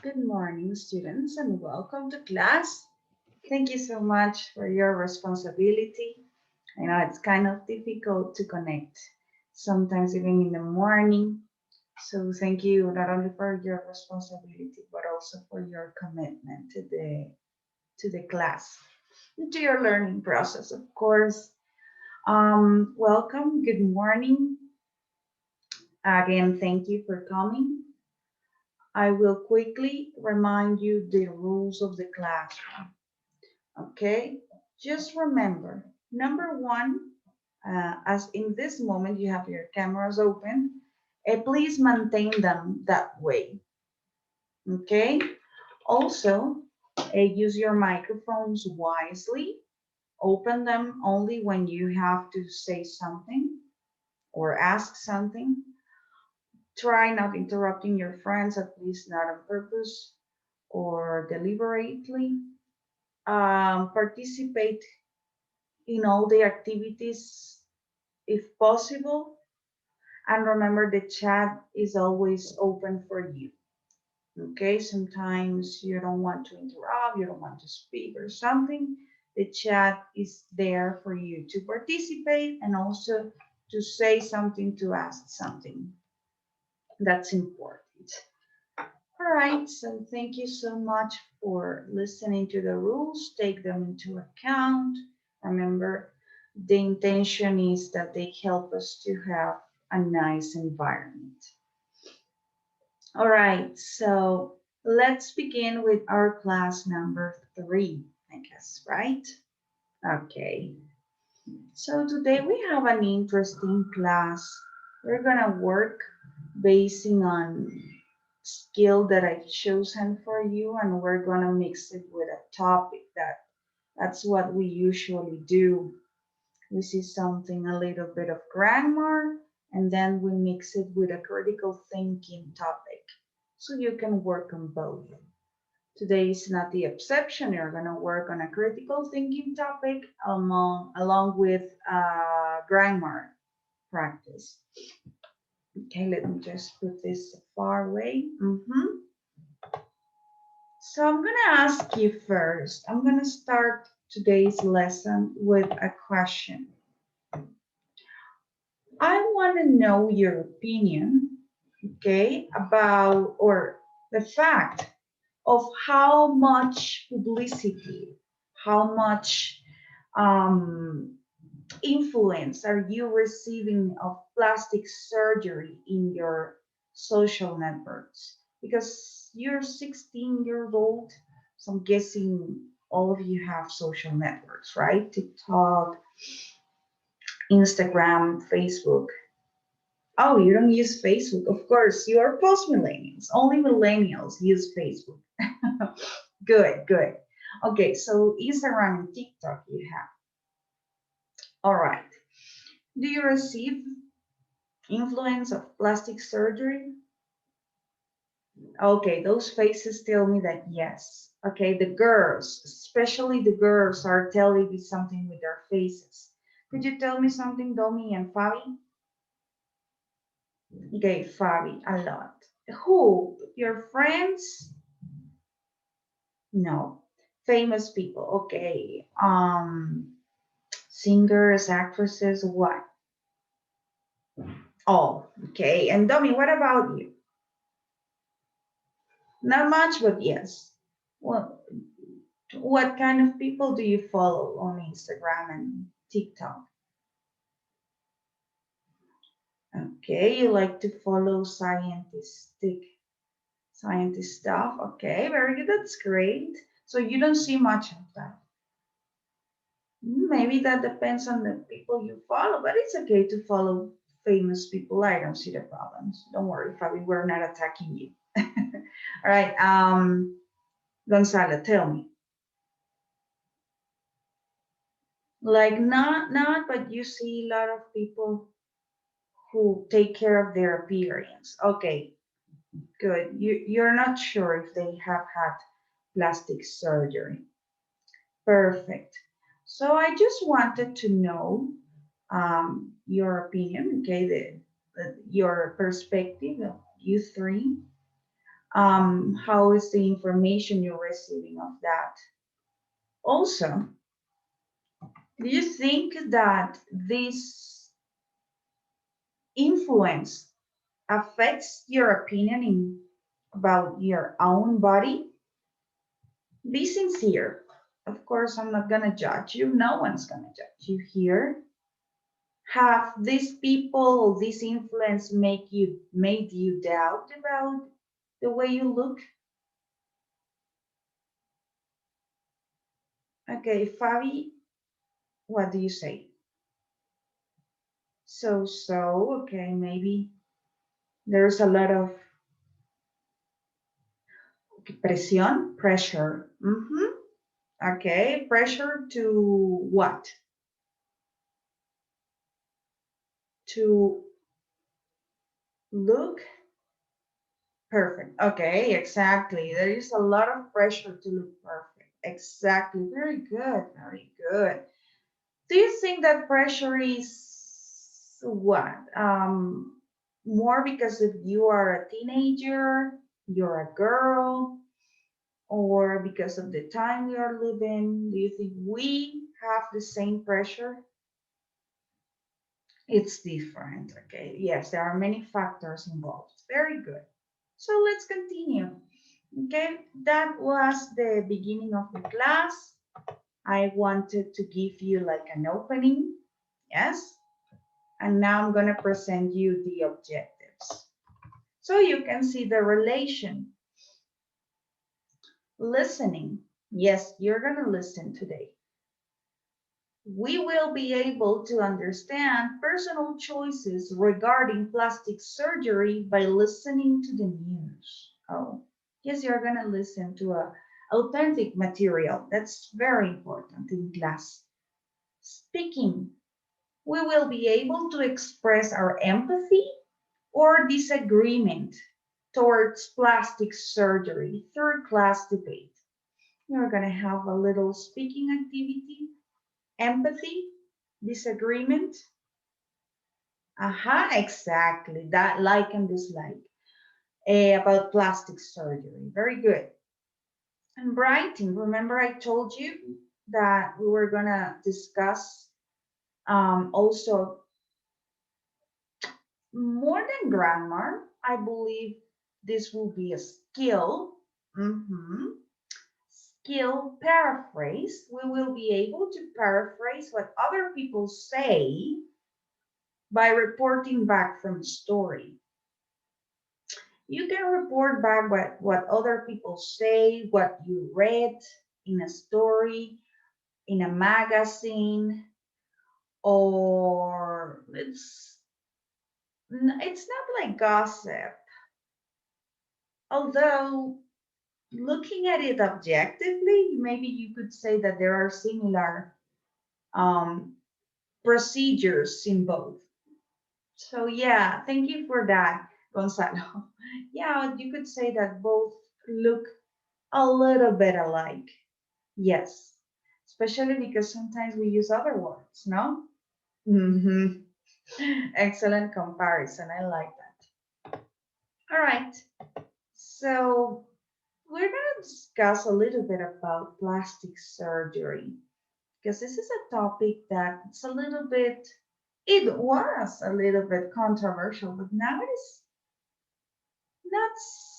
Good morning, students, and welcome to class. Thank you so much for your responsibility. I know it's kind of difficult to connect, sometimes even in the morning. So thank you not only for your responsibility, but also for your commitment to the class, and to your learning process, of course. Welcome. Good morning. Again, thank you for coming. I will quickly remind you the rules of the classroom. Okay, just remember, number one, as in this moment you have your cameras open, please maintain them that way. Okay, also use your microphones wisely. Open them only when you have to say something or ask something. Try not interrupting your friends, at least not on purpose or deliberately. Participate in all the activities if possible. And remember, the chat is always open for you. Okay, sometimes you don't want to interrupt, you don't want to speak or something. The chat is there for you to participate and also to say something, to ask something. That's important. All right, so thank you so much for listening to the rules. Take them into account. Remember, the intention is that they help us to have a nice environment. All right, so let's begin with our class number 3, I guess, right? Okay, so today we have an interesting class. We're gonna work basing on skill that I've chosen for you, and we're gonna mix it with a topic that's what we usually do. We see something a little bit of grammar, and then we mix it with a critical thinking topic. So you can work on both. Today is not the exception. You're gonna work on a critical thinking topic along with grammar practice. Okay, let me just put this far away. So I'm going to ask you first. I'm going to start today's lesson with a question. I want to know your opinion, okay, about or the fact of how much publicity, how much um, influence are you receiving of plastic surgery in your social networks? Because you're 16 years old, so I'm guessing all of you have social networks, right? TikTok, Instagram, Facebook. Oh, you don't use Facebook? Of course, you are post millennials. Only millennials use Facebook. Good, good. Okay, so Instagram and TikTok you have. All right. Do you receive influence of plastic surgery? Okay, those faces tell me that yes. Okay, the girls, especially the girls, are telling me something with their faces. Could you tell me something, Domi and Fabi? Okay, Fabi, a lot. Who? Your friends? No. Famous people. Okay. Singers, actresses, what? All. Okay. And Domi, what about you? Not much, but yes. Well, what kind of people do you follow on Instagram and TikTok? Okay, you like to follow scientist stuff. Okay, very good. That's great. So you don't see much of that. Maybe that depends on the people you follow, but it's okay to follow famous people. I don't see the problems. Don't worry, Fabi, we're not attacking you. All right, Gonzalo, tell me. Like not, but you see a lot of people who take care of their appearance. Okay, good. You're not sure if they have had plastic surgery. Perfect. So I just wanted to know your opinion, okay, your perspective of you three. How is the information you're receiving of that? Also, do you think that this influence affects your opinion about your own body? Be sincere. Of course, I'm not gonna judge you. No one's gonna judge you here. Have these people, this influence made you doubt about the way you look? Okay, Fabi, what do you say? So, okay, maybe there's a lot of pressure. Okay, pressure to what? To look perfect. Okay, exactly. There is a lot of pressure to look perfect. Exactly. Very good. Very good. Do you think that pressure is what? More because if you are a teenager, you're a girl, or because of the time we are living? Do you think we have the same pressure? It's different. Okay. Yes, there are many factors involved. Very good. So let's continue. Okay, that was the beginning of the class. I wanted to give you like an opening. Yes. And now I'm going to present you the objectives. So you can see the relation. Listening. Yes, you're going to listen today. We will be able to understand personal choices regarding plastic surgery by listening to the news. Oh, yes, you're going to listen to a authentic material. That's very important in class. Speaking, we will be able to express our empathy or disagreement towards plastic surgery through class debate. You're going to have a little speaking activity, empathy, disagreement. Aha, exactly. That like and dislike about plastic surgery. Very good. And writing, remember I told you that we were going to discuss also more than grammar. I believe this will be a skill. Mhm. Skill paraphrase. We will be able to paraphrase what other people say by reporting back from the story. You can report back what other people say, what you read in a story, in a magazine, or it's not like gossip. Although looking at it objectively, maybe you could say that there are similar um, procedures in both. So yeah, thank you for that, Gonzalo. Yeah, you could say that both look a little bit alike. Yes, especially because sometimes we use other words, no? Hmm. Excellent comparison. I like that. All right. So we're going to discuss a little bit about plastic surgery because this is a topic that's a little bit, it was a little bit controversial, but now it is not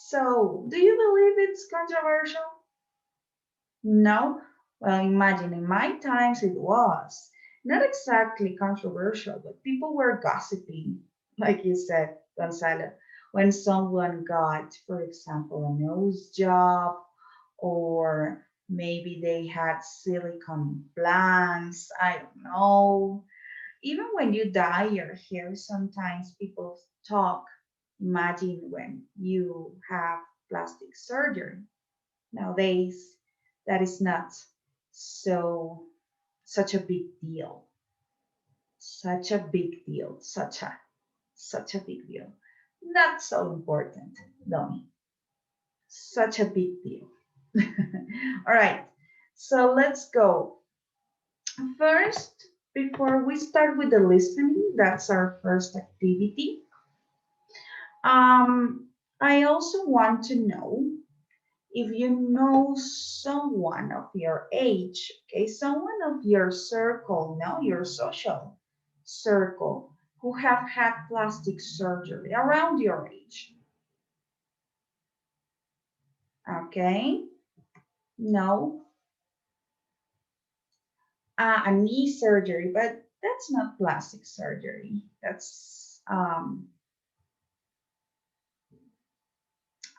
so. Do you believe it's controversial? No? Well, imagine in my times it was. Not exactly controversial, but people were gossiping, like you said, Gonzalo, when someone got, for example, a nose job, or maybe they had silicone implants, I don't know. Even when you dye your hair, sometimes people talk. Imagine when you have plastic surgery. Nowadays, that is not so such a big deal. Such a big deal. Such a big deal. Not so important, Domi. Such a big deal. All right. So let's go. First, before we start with the listening, that's our first activity. Um, I also want to know if you know someone of your age, okay, someone of your circle, no, your social circle, who have had plastic surgery around your age, okay? No, a knee surgery, but that's not plastic surgery. That's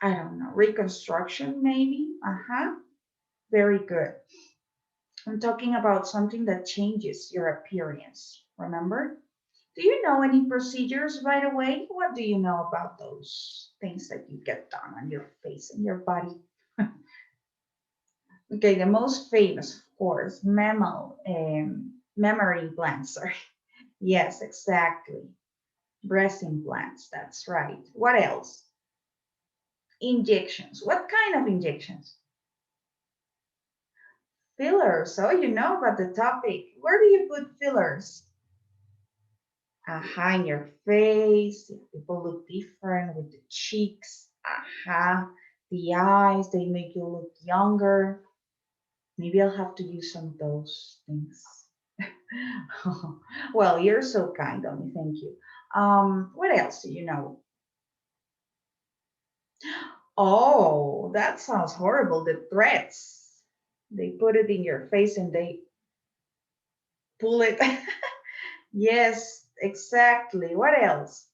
I don't know, reconstruction maybe. Uh-huh. Very good. I'm talking about something that changes your appearance. Remember? Do you know any procedures, by the way? What do you know about those things that you get done on your face and your body? Okay, the most famous, of course, memory implants. Sorry. Yes, exactly. Breast implants. That's right. What else? Injections. What kind of injections? Fillers. So you know about the topic. Where do you put fillers? Aha, in your face. People look different with the cheeks. Aha, the eyes, they make you look younger. Maybe I'll have to use some of those things. Well, you're so kind, Domi. Thank you. What else do you know? Oh, that sounds horrible. The threads. They put it in your face and they pull it. Yes, exactly. What else?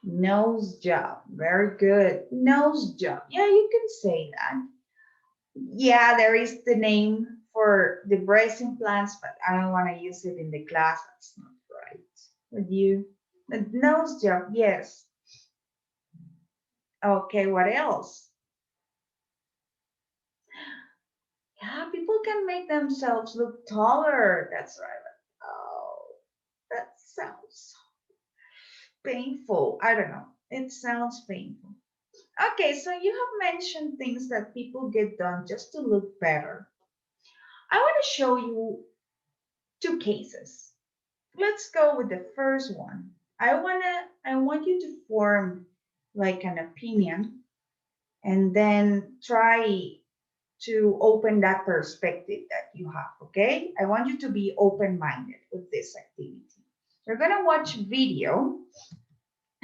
Nose job. Very good. Nose job. Yeah, you can say that. Yeah, there is the name for the breast implants, but I don't want to use it in the class. That's not right. With you? The nose job, yes. Okay, what else? Yeah, people can make themselves look taller. That's right. Oh, that sounds painful. I don't know. It sounds painful. Okay, so you have mentioned things that people get done just to look better. I want to show you two cases. Let's go with the first one. I want you to form like an opinion and then try to open that perspective that you have, okay? I want you to be open-minded with this activity. You're going to watch video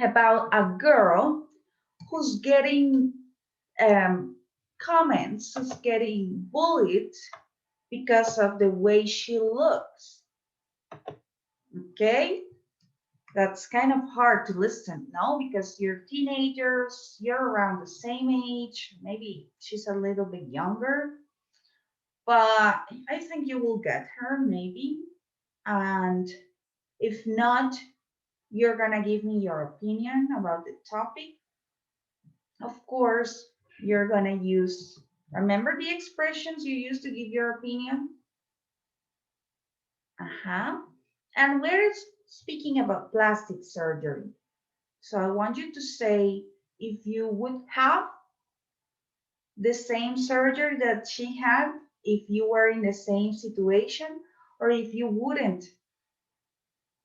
about a girl who's getting um, comments, who's getting bullied because of the way she looks, okay? That's kind of hard to listen, no? Because you're teenagers, you're around the same age, maybe she's a little bit younger, but I think you will get her, maybe. And if not, you're gonna give me your opinion about the topic. Of course, you're gonna use, remember the expressions you use to give your opinion? Uh-huh. And we're speaking about plastic surgery. So I want you to say if you would have the same surgery that she had, if you were in the same situation, or if you wouldn't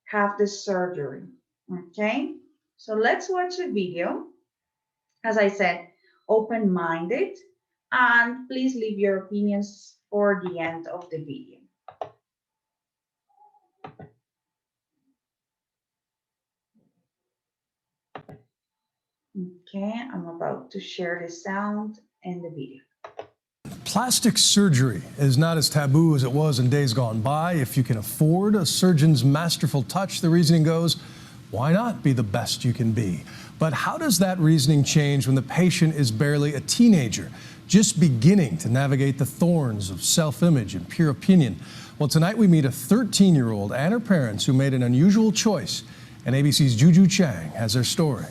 have the surgery. Okay? So let's watch the video. As I said, open minded, and please leave your opinions for the end of the video. Okay, I'm about to share the sound and the video. Plastic surgery is not as taboo as it was in days gone by. If you can afford a surgeon's masterful touch, the reasoning goes, why not be the best you can be? But how does that reasoning change when the patient is barely a teenager, just beginning to navigate the thorns of self-image and peer opinion? Well, tonight we meet a 13-year-old and her parents who made an unusual choice, and ABC's Juju Chang has their story.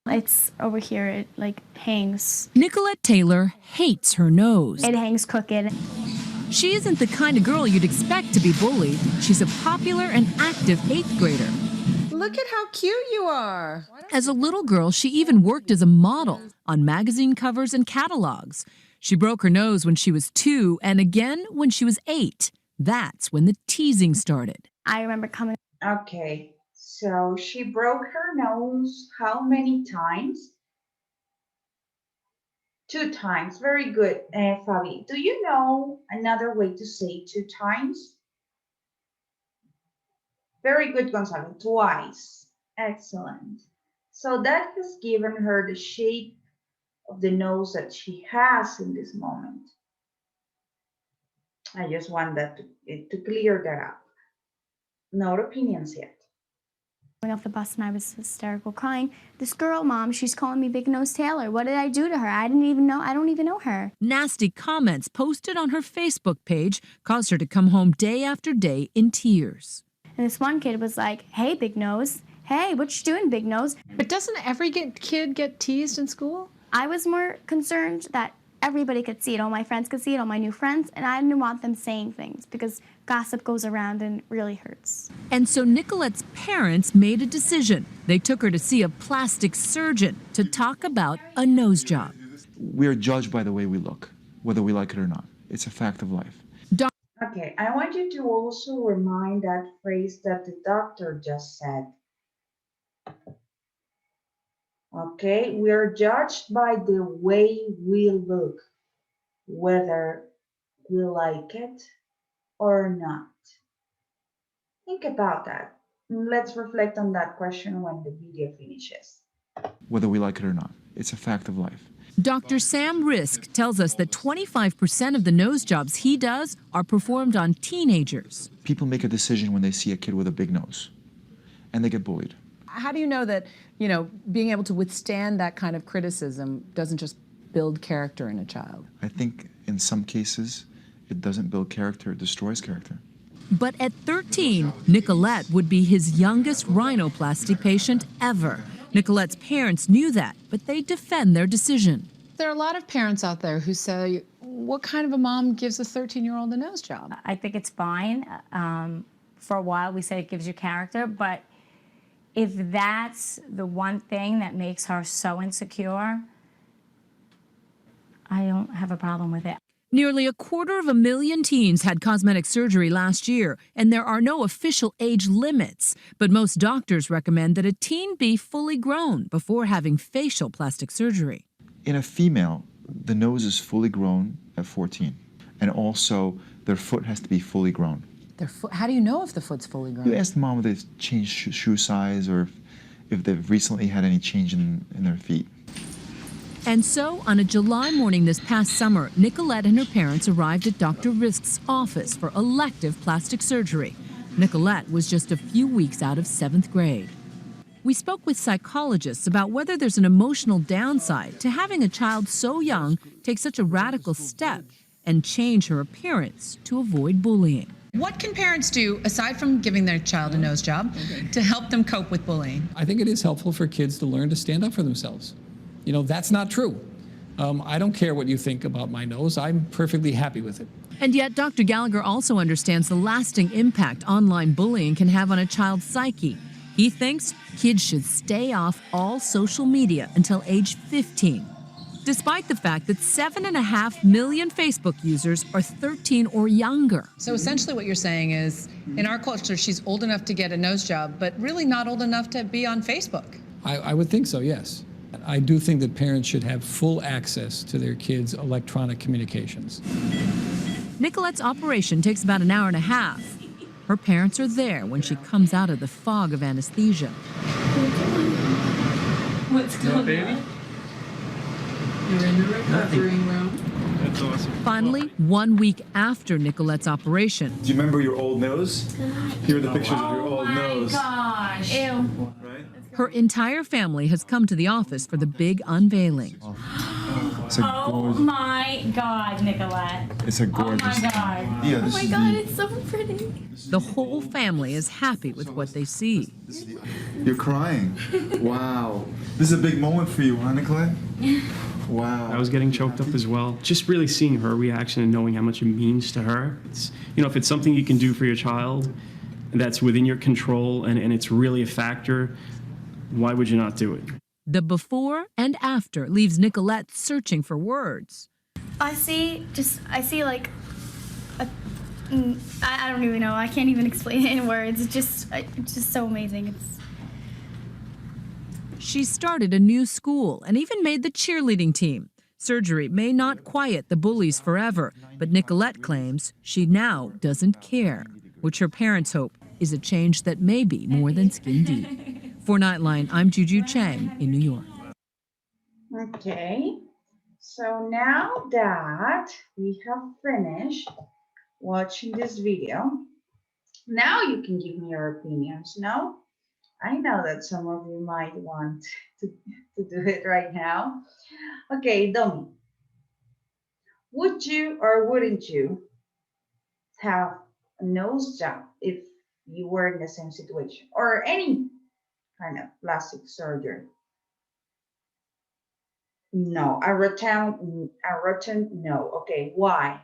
It's over here, it like hangs. Nicolette Taylor hates her nose. It hangs crooked. She isn't the kind of girl you'd expect to be bullied. She's a popular and active 8th grader. Look at how cute you are. As a little girl, she even worked as a model on magazine covers and catalogs. She broke her nose when she was 2 and again when she was 8. That's when the teasing started. I remember coming. Okay, So she broke her nose how many times? 2 times. Very good, Fabi. Do you know another way to say 2 times? Very good, Gonzalo. Twice. Excellent. So that has given her the shape of the nose that she has in this moment. I just want that to clear that up. No opinions yet. Off the bus and I was hysterical crying. This girl, Mom, she's calling me Big Nose Taylor. What did I do to her? I don't even know her. Nasty comments posted on her Facebook page caused her to come home day after day in tears. And this one kid was like, hey, Big Nose. Hey, what you doing, Big Nose? But doesn't every kid get teased in school? I was more concerned that everybody could see it. All my friends could see it, all my new friends, and I didn't want them saying things because gossip goes around and it really hurts. And so Nicolette's parents made a decision. They took her to see a plastic surgeon to talk about a nose job. We're judged by the way we look, whether we like it or not. It's a fact of life. Okay, I want you to also remind that phrase that the doctor just said. Okay, we are judged by the way we look, whether we like it or not. Think about that. Let's reflect on that question when the video finishes. Whether we like it or not. It's a fact of life. Dr. Sam Risk tells us that 25% of the nose jobs he does are performed on teenagers. People make a decision when they see a kid with a big nose, and they get bullied. How do you know that, being able to withstand that kind of criticism doesn't just build character in a child? I think in some cases, it doesn't build character, it destroys character. But at 13, Nicolette would be his youngest rhinoplasty patient ever. Nicolette's parents knew that, but they defend their decision. There are a lot of parents out there who say, what kind of a mom gives a 13-year-old a nose job? I think it's fine. For a while, we said it gives you character, but if that's the one thing that makes her so insecure, I don't have a problem with it. Nearly 250,000 teens had cosmetic surgery last year, and there are no official age limits. But most doctors recommend that a teen be fully grown before having facial plastic surgery. In a female, the nose is fully grown at 14, and also their foot has to be fully grown. How do you know if the foot's fully grown? You ask the mom if they've changed shoe size or if they've recently had any change in their feet. And so, on a July morning this past summer, Nicolette and her parents arrived at Dr. Risk's office for elective plastic surgery. Nicolette was just a few weeks out of 7th grade. We spoke with psychologists about whether there's an emotional downside to having a child so young take such a radical step and change her appearance to avoid bullying. What can parents do, aside from giving their child a nose job, to help them cope with bullying? I think it is helpful for kids to learn to stand up for themselves. That's not true. I don't care what you think about my nose. I'm perfectly happy with it. And yet, Dr. Gallagher also understands the lasting impact online bullying can have on a child's psyche. He thinks kids should stay off all social media until age 15, despite the fact that 7.5 million Facebook users are 13 or younger. So essentially what you're saying is, in our culture, she's old enough to get a nose job, but really not old enough to be on Facebook. I would think so, yes. I do think that parents should have full access to their kids' electronic communications. Nicolette's operation takes about an hour and a half. Her parents are there when she comes out of the fog of anesthesia. What's going on, baby? You're in the recovery room. That's awesome. Finally, 1 week after Nicolette's operation. Do you remember your old nose? Here are the pictures of your old nose. Oh my gosh. Ew. Right? Her entire family has come to the office for the big unveiling. It's a Oh gorgeous, my God, Nicolette. it's a gorgeous. Oh my God. Yeah, Oh this my is God, it's so pretty. The whole family is happy with what they see. You're crying. Wow. This is a big moment for you, huh, Nicolette? Wow. I was getting choked up as well. Just really seeing her reaction and knowing how much it means to her. It's, if it's something you can do for your child that's within your control and it's really a factor, why would you not do it? The before and after leaves Nicolette searching for words. I see like, I don't even know. I can't even explain it in words. It's just so amazing. She started a new school and even made the cheerleading team. Surgery may not quiet the bullies forever, but Nicolette claims she now doesn't care, which her parents hope is a change that may be more than skin deep. For Nightline, I'm Juju Chang in New York. Okay, so now that we have finished watching this video, now you can give me your opinions. No, I know that some of you might want to do it right now. Okay, Domi, would you or wouldn't you have a nose job if you were in the same situation or any kind of plastic surgery? No, a rotten no. Okay, why?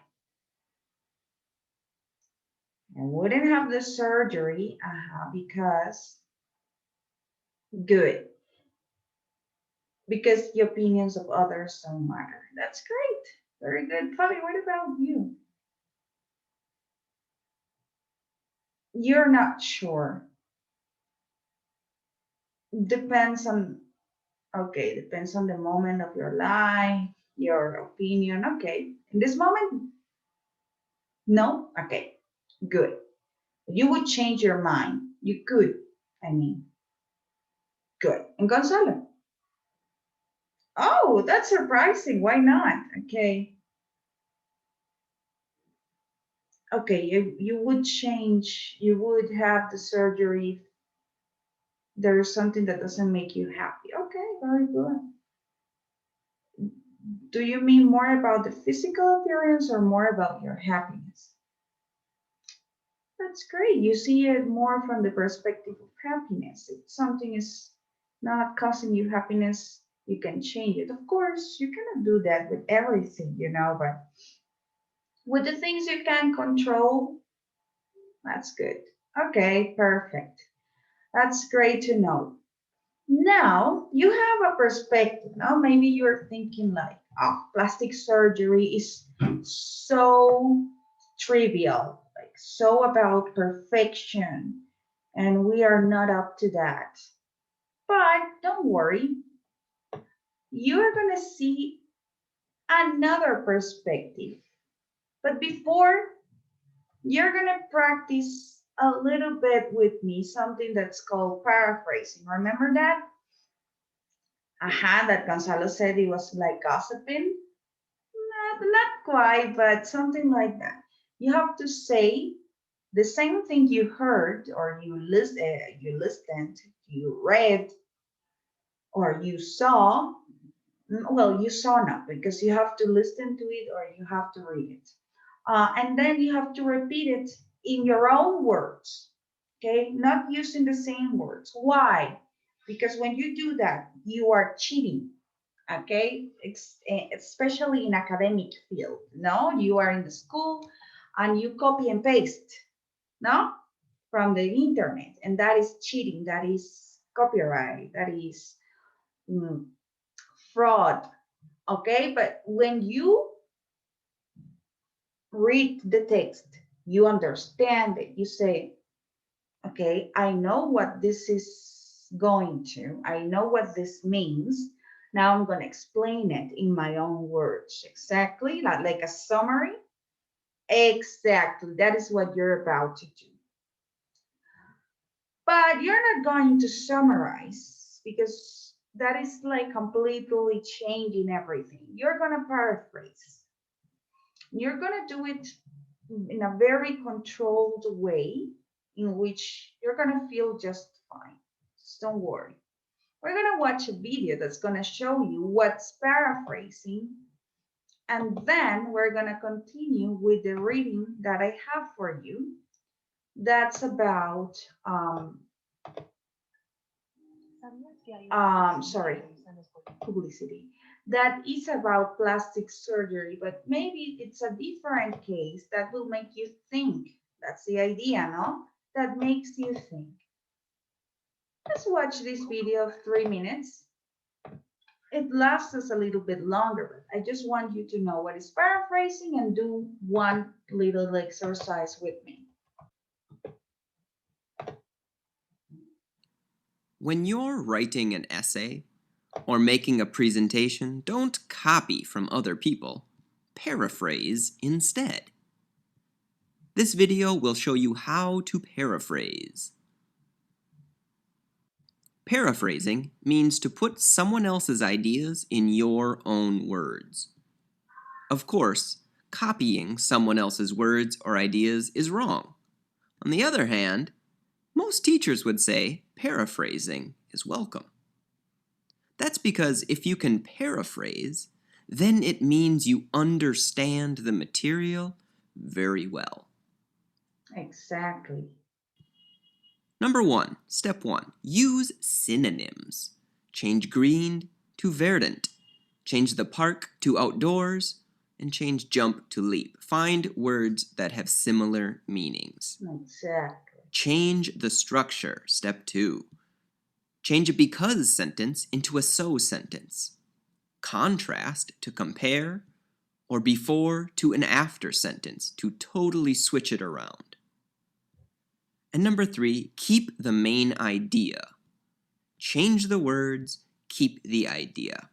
I wouldn't have the surgery, because good. Because the opinions of others don't matter. That's great. Very good. Fabi, what about you? You're not sure. Depends on, okay, depends on the moment of your life, your opinion. Okay, in this moment, no? Okay, good. You would change your mind. You could, I mean, good. And Gonzalo? Oh, that's surprising. Why not? Okay. Okay, you would change, you would have the surgery. There's something that doesn't make you happy. Okay, very good. Do you mean more about the physical appearance or more about your happiness? That's great. You see it more from the perspective of happiness. If something is not causing you happiness, you can change it. Of course, you cannot do that with everything, but with the things you can control, that's good. Okay, perfect. That's great to know. Now you have a perspective. Now maybe you're thinking like, oh, plastic surgery is so trivial, like so about perfection, and we are not up to that. But don't worry, you're gonna see another perspective. But before, you're gonna practice a little bit with me something that's called paraphrasing. Remember that? That Gonzalo said it was like gossiping. Not quite, but something like that. You have to say the same thing you heard or you listened, you read, or you saw. Well, you saw not because you have to listen to it or you have to read it. And then you have to repeat it in your own words, okay? Not using the same words. Why? Because when you do that, you are cheating, okay? Especially in academic field, no? You are in the school and you copy and paste, no? From the internet, and that is cheating, that is copyright, that is fraud, okay? But when you read the text, you understand it, you say, okay, I know what this is going to, I know what this means. Now I'm going to explain it in my own words. Exactly, like a summary. Exactly, that is what you're about to do. But you're not going to summarize because that is like completely changing everything. You're going to paraphrase. You're going to do it in a very controlled way in which you're going to feel just fine. Just don't worry. We're going to watch a video that's going to show you what's paraphrasing. And then we're going to continue with the reading that I have for you. That's about, publicity. That is about plastic surgery, but maybe it's a different case that will make you think. That's the idea, no? That makes you think. Let's watch this video of 3 minutes. It lasts us a little bit longer, but I just want you to know what is paraphrasing and do one little exercise with me. When you're writing an essay or making a presentation, don't copy from other people. Paraphrase instead. This video will show you how to paraphrase. Paraphrasing means to put someone else's ideas in your own words. Of course, copying someone else's words or ideas is wrong. On the other hand, most teachers would say paraphrasing is welcome. That's because if you can paraphrase, then it means you understand the material very well. Exactly. Number 1, step 1, use synonyms. Change green to verdant. Change the park to outdoors, and change jump to leap. Find words that have similar meanings. Exactly. Change the structure, step 2. Change a because sentence into a so sentence. Contrast to compare, or before to an after sentence to totally switch it around. And number 3, keep the main idea. Change the words, keep the idea.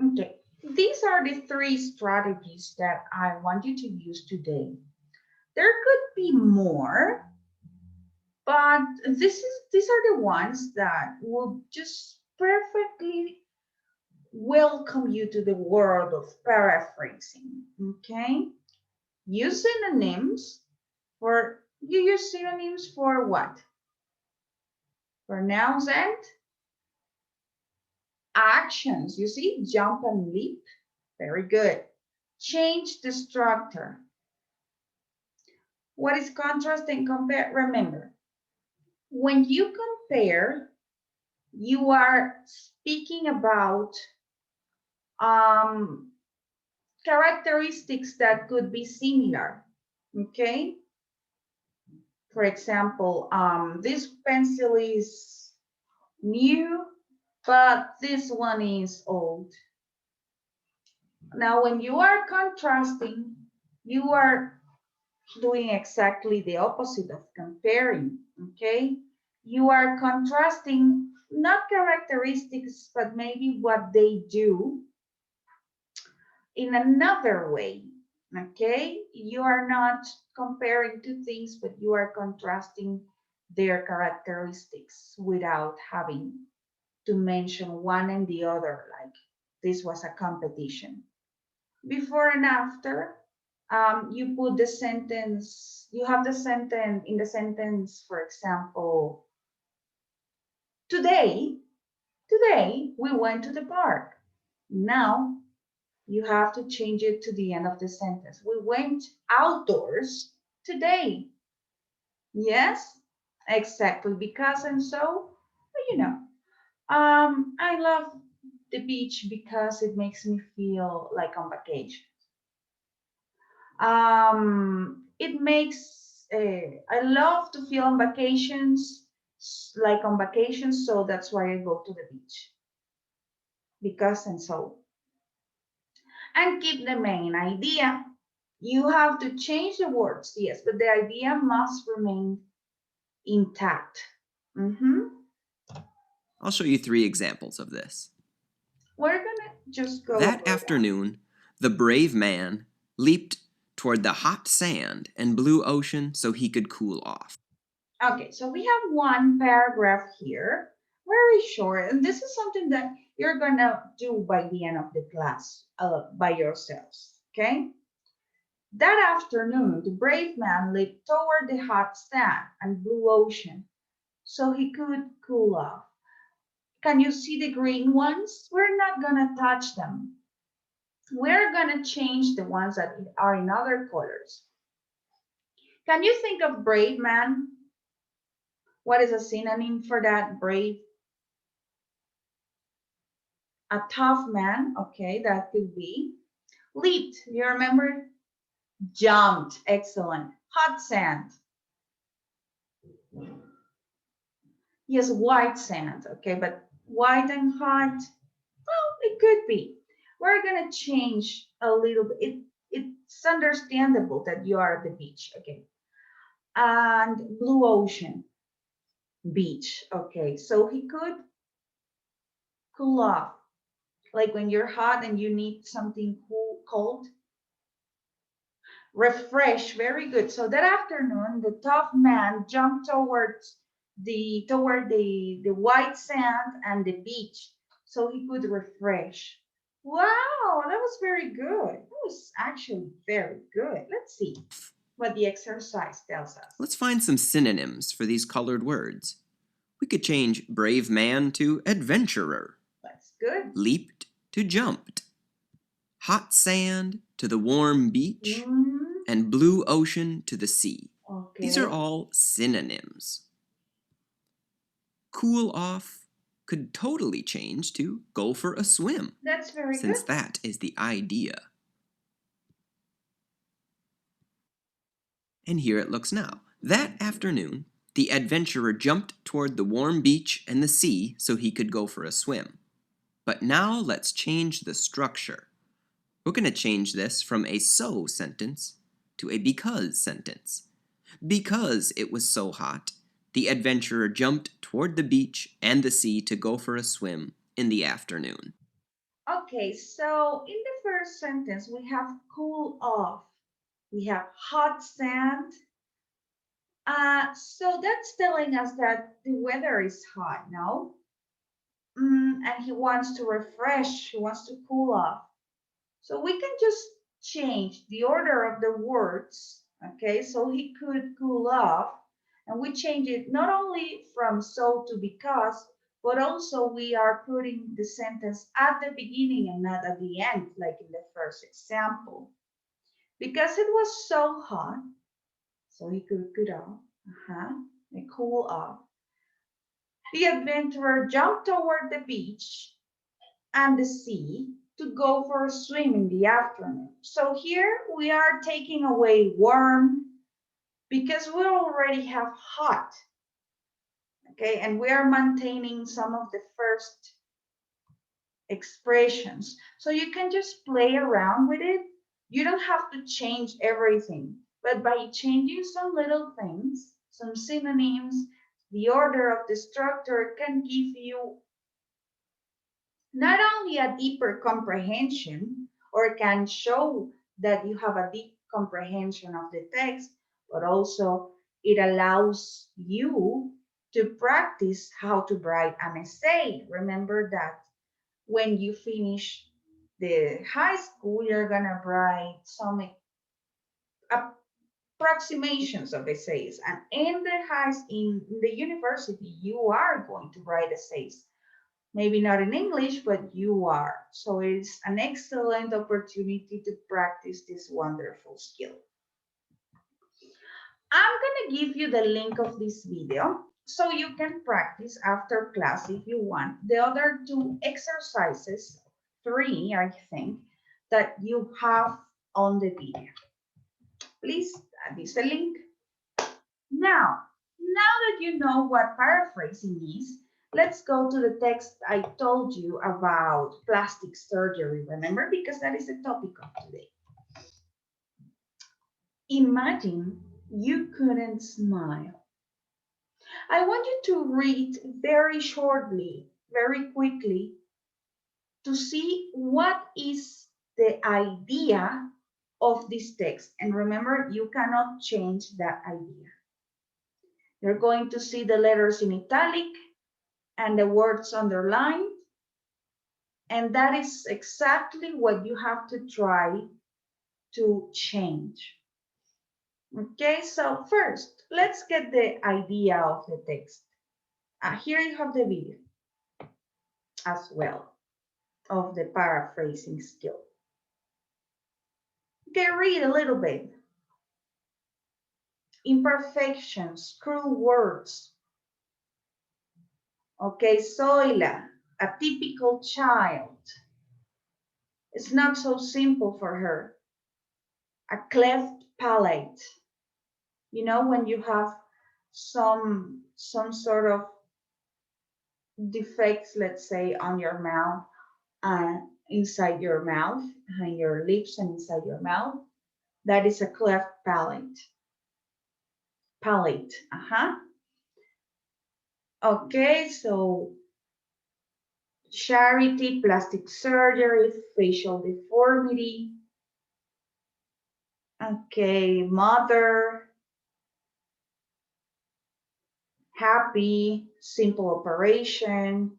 Okay, these are the 3 strategies that I want you to use today. There could be more, but these are the ones that will just perfectly welcome you to the world of paraphrasing. Okay, use synonyms for you use synonyms for what? For nouns and actions. You see, jump and leap. Very good. Change the structure. What is contrast and compare? Remember, when you compare, you are speaking about characteristics that could be similar. Okay. For example, this pencil is new, but this one is old. Now, when you are contrasting, you are doing exactly the opposite of comparing, okay? You are contrasting not characteristics, but maybe what they do in another way, okay? You are not comparing two things, but you are contrasting their characteristics without having to mention one and the other, like this was a competition. Before and after, you put the sentence, you have the sentence in the sentence, for example, today we went to the park. Now you have to change it to the end of the sentence. We went outdoors today. Yes, exactly, because and so, you know, I love the beach because it makes me feel like on vacation. It makes I love to feel on vacations, like on vacations, so that's why I go to the beach. Because and so. And keep the main idea. You have to change the words, yes, but the idea must remain intact. I'll show you 3 examples of this. We're gonna just go. That afternoon, the brave man leaped toward the hot sand and blue ocean so he could cool off. Okay, so we have one paragraph here, very short, and this is something that you're gonna do by the end of the class by yourselves, okay? That afternoon, the brave man leaped toward the hot sand and blue ocean so he could cool off. Can you see the green ones? We're not gonna touch them. We're gonna change the ones that are in other colors. Can you think of brave man? What is a synonym for that? Brave? A tough man, okay, that could be. Leaped, you remember? Jumped, excellent. Hot sand. Yes, white sand, okay, but white and hot, well, it could be. We're gonna change a little bit. It's understandable that you are at the beach, okay. And blue ocean. beach. Okay, so he could cool off. Like when you're hot and you need something cold. Refresh, very good. So that afternoon, the tough man jumped toward the white sand and the beach so he could refresh. Wow, that was very good. That was actually very good. Let's see what the exercise tells us. Let's find some synonyms for these colored words. We could change brave man to adventurer. That's good. Leaped to jumped. Hot sand to the warm beach. And blue ocean to the sea. Okay. These are all synonyms. Cool off could totally change to go for a swim. That's very since good. that is the idea. And here it looks now. That afternoon, the adventurer jumped toward the warm beach and the sea so he could go for a swim. But now let's change the structure. We're going to change this from a so sentence to a because sentence. Because it was so hot, the adventurer jumped toward the beach and the sea to go for a swim in the afternoon. Okay, so in the first sentence, we have cool off. We have hot sand. So that's telling us that the weather is hot, no? And he wants to refresh, he wants to cool off. So we can just change the order of the words, okay? So he could cool off, and we change it not only from so to because, but also we are putting the sentence at the beginning and not at the end, like in the first example. Because it was so hot, so he could cool off, and cool off. The adventurer jumped toward the beach and the sea to go for a swim in the afternoon. So here we are taking away warm because we already have hot. Okay, and we are maintaining some of the first expressions. So you can just play around with it. You don't have to change everything, but by changing some little things, some synonyms, the order of the structure can give you not only a deeper comprehension, or can show that you have a deep comprehension of the text, but also it allows you to practice how to write an essay. Remember that when you finish the high school, you're gonna write some approximations of essays, and in the university, you are going to write essays. Maybe not in English, but you are. So it's an excellent opportunity to practice this wonderful skill. I'm gonna give you the link of this video so you can practice after class if you want. The other two exercises, 3, I think, that you have on the video. Please, add this link. Now that you know what paraphrasing is, let's go to the text I told you about plastic surgery, remember? Because that is the topic of today. Imagine you couldn't smile. I want you to read very shortly, very quickly, to see what is the idea of this text. And remember, you cannot change that idea. You're going to see the letters in italic and the words underlined. And that is exactly what you have to try to change. Okay, so first, let's get the idea of the text. Here you have the video as well of the paraphrasing skill. Okay, read a little bit. Imperfections, cruel words. Okay, Zoila, a typical child. It's not so simple for her. A cleft palate. You know, when you have some sort of defects, let's say, on your mouth, inside your mouth, behind your lips and inside your mouth, that is a cleft palate. Palate, Okay, so charity, plastic surgery, facial deformity. Okay, mother, happy, simple operation.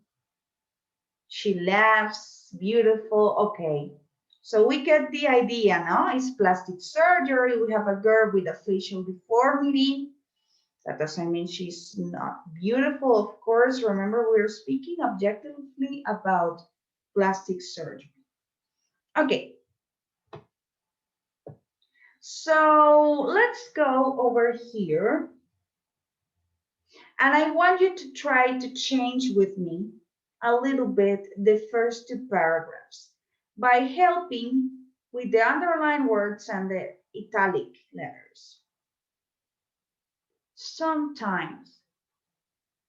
She laughs, beautiful. Okay, so we get the idea, no? It's plastic surgery. We have a girl with a facial deformity. That doesn't mean she's not beautiful, of course. Remember, we're speaking objectively about plastic surgery. Okay, so let's go over here. And I want you to try to change with me a little bit the first two paragraphs by helping with the underlined words and the italic letters. Sometimes.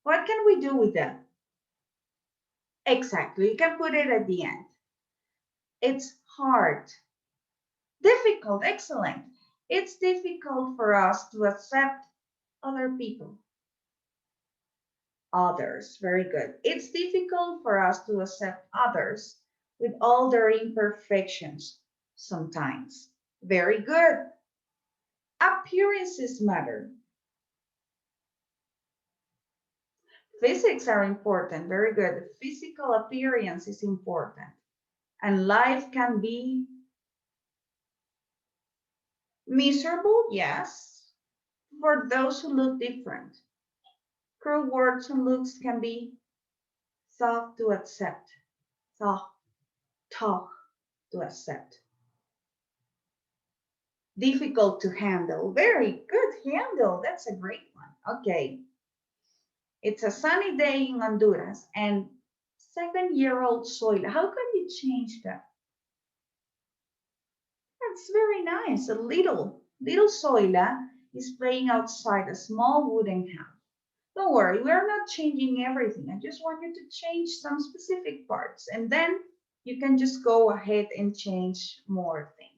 What can we do with that? Exactly, you can put it at the end. It's hard. Difficult, excellent. It's difficult for us to accept other people. Others, very good. It's difficult for us to accept others with all their imperfections sometimes. Very good. Appearances matter. Physics are important, very good. Physical appearance is important. And life can be miserable, yes, for those who look different. Cruel words and looks can be tough to accept. Tough to accept. Difficult to handle. Very good, handle. That's a great one. Okay. It's a sunny day in Honduras and 7-year-old Zoila. How can you change that? That's very nice. A little Zoila is playing outside a small wooden house. Don't worry, we're not changing everything. I just want you to change some specific parts and then you can just go ahead and change more things.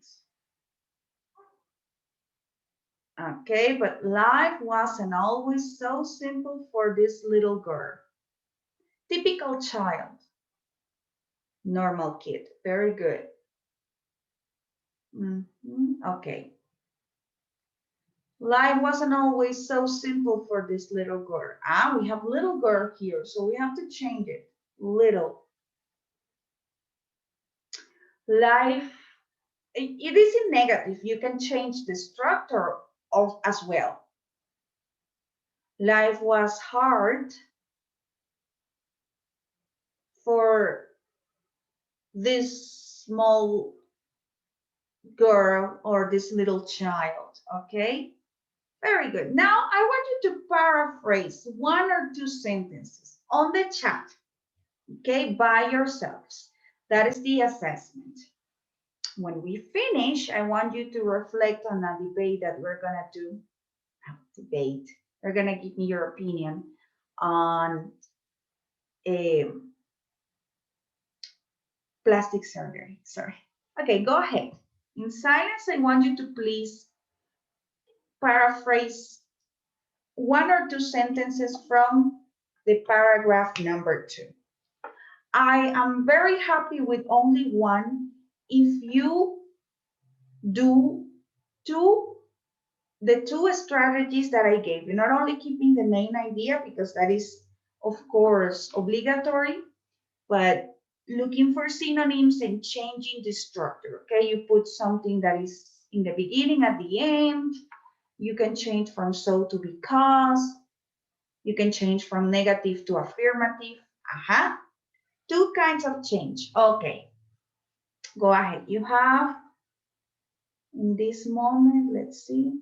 Okay, but life wasn't always so simple for this little girl. Typical child. Normal kid. Very good. Okay. Life wasn't always so simple for this little girl. We have little girl here, so we have to change it. Little. Life, it is in negative. You can change the structure of as well. Life was hard for this small girl or this little child, okay? Very good. Now I want you to paraphrase 1 or 2 sentences on the chat, okay, by yourselves. That is the assessment. When we finish, I want you to reflect on a debate that we're gonna do. Debate. You're gonna give me your opinion on plastic surgery. Sorry. Okay, go ahead. In silence, I want you to please paraphrase 1 or 2 sentences from the paragraph number 2. I am very happy with only one if you do the two strategies that I gave you, not only keeping the main idea because that is of course obligatory, but looking for synonyms and changing the structure. Okay, you put something that is in the beginning at the end. You can change from so to because. You can change from negative to affirmative. 2 kinds of change. Okay, go ahead. You have in this moment, let's see,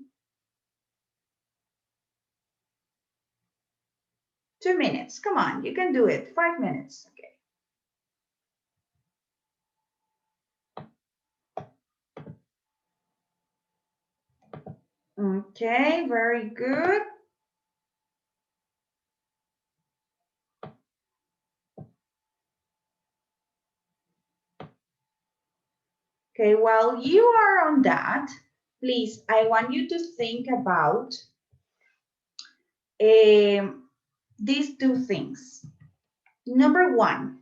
2 minutes. Come on, you can do it. 5 minutes. Okay, very good. Okay, while you are on that, please, I want you to think about these two things. Number one,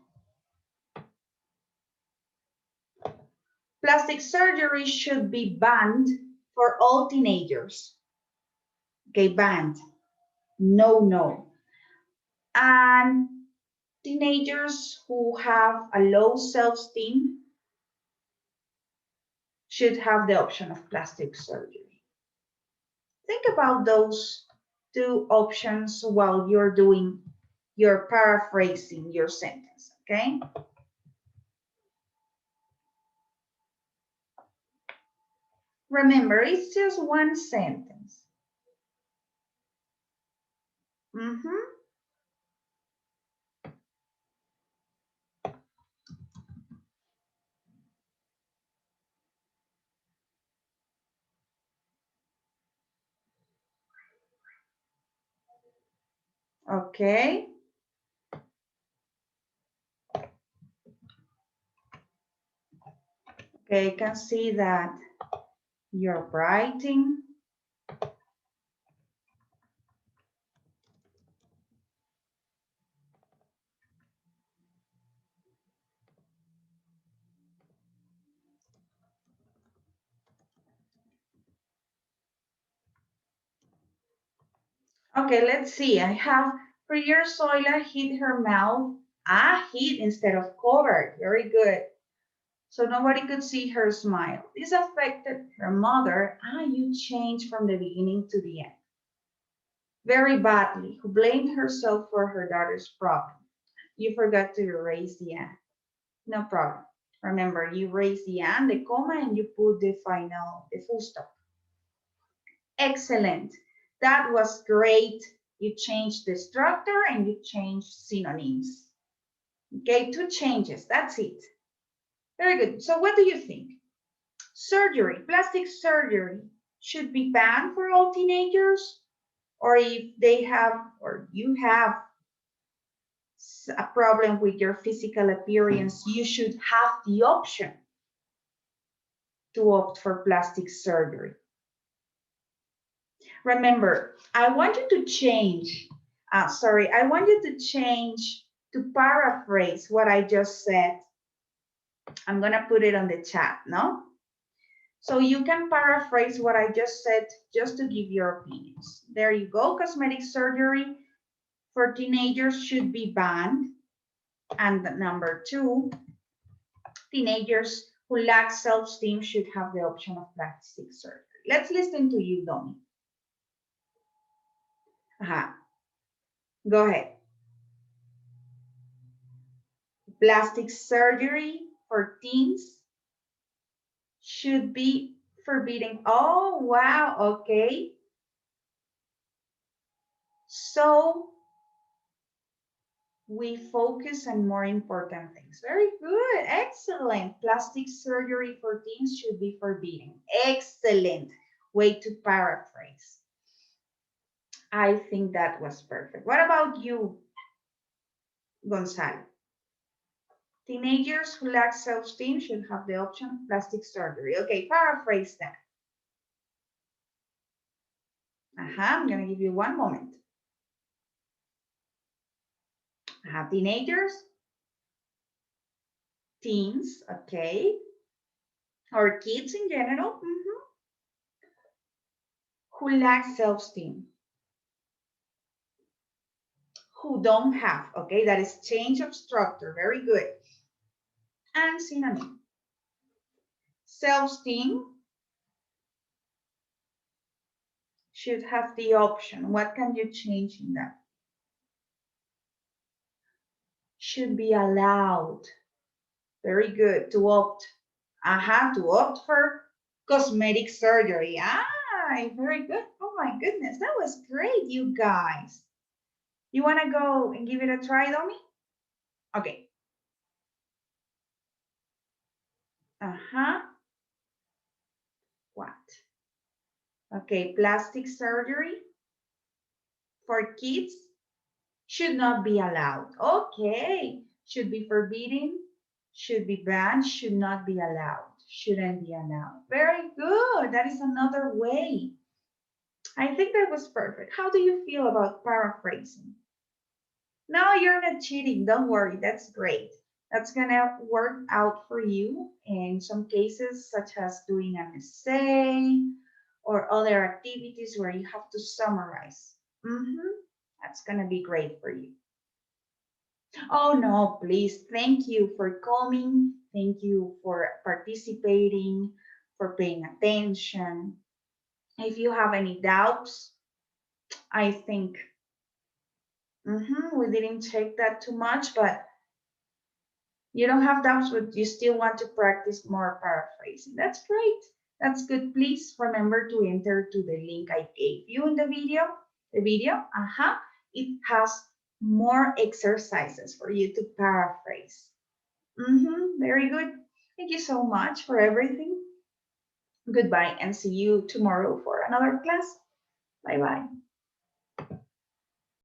plastic surgery should be banned for all teenagers. Okay, banned. No, no. And teenagers who have a low self-esteem should have the option of plastic surgery. Think about those two options while you're paraphrasing your sentence, okay? Remember, it's just one sentence. Okay. Okay, you can see that you're writing. Okay, let's see. I have Priya Soila hit her mouth. Hit instead of covered. Very good. So nobody could see her smile. This affected her mother. You changed from the beginning to the end. Very badly, who blamed herself for her daughter's problem. You forgot to erase the and. No problem. Remember, you erase the and, the comma, and you put the full stop. Excellent. That was great. You changed the structure and you changed synonyms. Okay, 2 changes. That's it. Very good. So what do you think? Surgery, plastic surgery should be banned for all teenagers? Or if they have, or you have a problem with your physical appearance, you should have the option to opt for plastic surgery. Remember, I want you to change, I want you to change, to paraphrase what I just said. I'm gonna put it on the chat, no? So you can paraphrase what I just said just to give your opinions. There you go. Cosmetic surgery for teenagers should be banned. And number 2, teenagers who lack self-esteem should have the option of plastic surgery. Let's listen to you, Domi. Go ahead. Plastic surgery for teens should be forbidden. Oh, wow, okay. So we focus on more important things. Very good, excellent. Plastic surgery for teens should be forbidden. Excellent way to paraphrase. I think that was perfect. What about you, Gonzalo? Teenagers who lack self-esteem should have the option of plastic surgery. Okay, paraphrase that. I'm gonna give you one moment. Teenagers, teens, okay, or kids in general, who lack self-esteem, who don't have, okay, that is change of structure, very good. And synonym. Self-esteem should have the option. What can you change in that? Should be allowed. Very good. To opt. To opt for cosmetic surgery. Very good. Oh my goodness, that was great, you guys. You want to go and give it a try, Domi? Okay. What? Okay, plastic surgery for kids should not be allowed. Okay, should be forbidden, should be banned, should not be allowed, shouldn't be allowed. Very good. That is another way. I think that was perfect. How do you feel about paraphrasing? No, you're not cheating. Don't worry. That's great. That's gonna work out for you in some cases, such as doing an essay or other activities where you have to summarize. That's gonna be great for you. Oh no, please. Thank you for coming. Thank you for participating, for paying attention. If you have any doubts, I think we didn't check that too much, but you don't have doubts, but you still want to practice more paraphrasing. That's great. That's good. Please remember to enter to the link I gave you in the video. It has more exercises for you to paraphrase. Very good. Thank you so much for everything. Goodbye and see you tomorrow for another class. Bye bye.